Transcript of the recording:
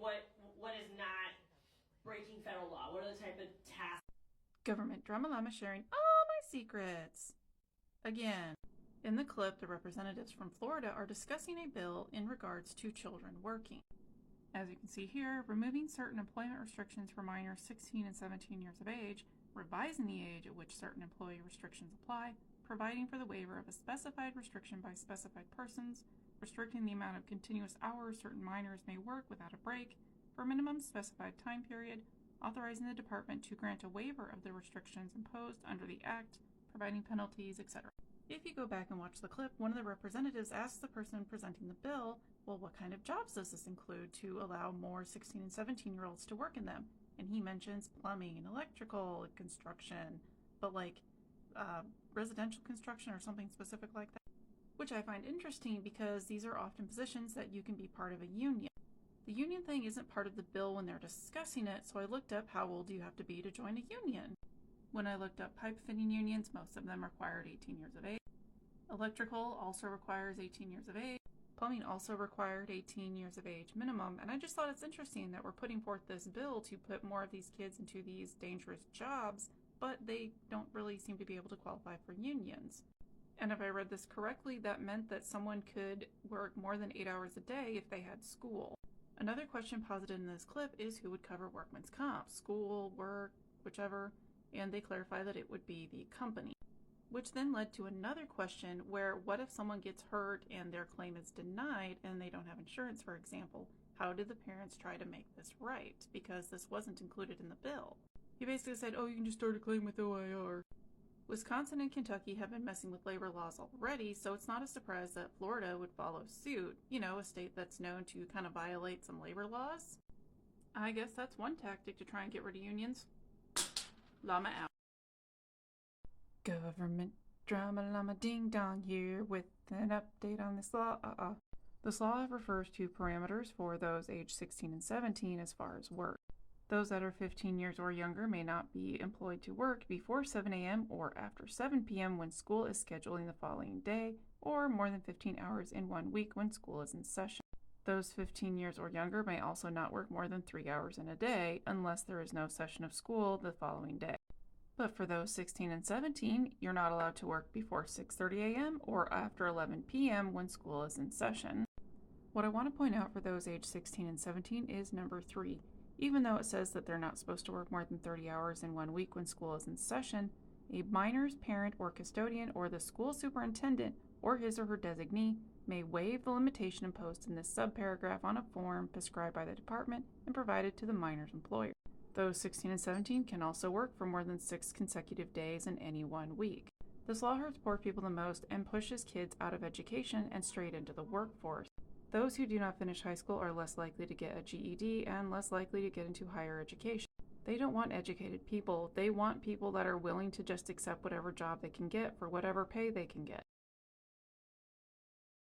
what is not breaking federal law? What are the type of tasks? Government drama llama sharing all my secrets. Again, in the clip, the representatives from Florida are discussing a bill in regards to children working. As you can see here, removing certain employment restrictions for minors 16 and 17 years of age, revising the age at which certain employee restrictions apply, providing for the waiver of a specified restriction by specified persons, restricting the amount of continuous hours certain minors may work without a break for a minimum specified time period, authorizing the department to grant a waiver of the restrictions imposed under the Act, providing penalties, etc. If you go back and watch the clip, one of the representatives asks the person presenting the bill, well, what kind of jobs does this include to allow more 16 and 17-year-olds to work in them? And he mentions plumbing, electrical, construction, but like residential construction or something specific like that, which I find interesting because these are often positions that you can be part of a union. The union thing isn't part of the bill when they're discussing it, so I looked up how old do you have to be to join a union. When I looked up pipe fitting unions, most of them required 18 years of age. Electrical also requires 18 years of age. Plumbing also required 18 years of age minimum, and I just thought it's interesting that we're putting forth this bill to put more of these kids into these dangerous jobs, but they don't really seem to be able to qualify for unions. And if I read this correctly, that meant that someone could work more than 8 hours a day if they had school. Another question posited in this clip is who would cover workman's comp, school, work, whichever, and they clarify that it would be the company. Which then led to another question where what if someone gets hurt and their claim is denied and they don't have insurance, for example? How did the parents try to make this right? Because this wasn't included in the bill. He basically said, oh, you can just start a claim with OIR. Wisconsin and Kentucky have been messing with labor laws already, so it's not a surprise that Florida would follow suit, a state that's known to kind of violate some labor laws. I guess that's one tactic to try and get rid of unions. Llama out. Government drama llama ding dong here with an update on this law. This law refers to parameters for those age 16 and 17 as far as work. Those that are 15 years or younger may not be employed to work before 7 a.m. or after 7 p.m. when school is scheduling the following day, or more than 15 hours in 1 week when school is in session. Those 15 years or younger may also not work more than 3 hours in a day unless there is no session of school the following day. But for those 16 and 17, you're not allowed to work before 6:30 a.m. or after 11 p.m. when school is in session. What I want to point out for those age 16 and 17 is number 3. Even though it says that they're not supposed to work more than 30 hours in 1 week when school is in session, a minor's parent or custodian or the school superintendent or his or her designee may waive the limitation imposed in this subparagraph on a form prescribed by the department and provided to the minor's employer. Those 16 and 17 can also work for more than 6 consecutive days in any 1 week. This law hurts poor people the most and pushes kids out of education and straight into the workforce. Those who do not finish high school are less likely to get a GED and less likely to get into higher education. They don't want educated people. They want people that are willing to just accept whatever job they can get for whatever pay they can get.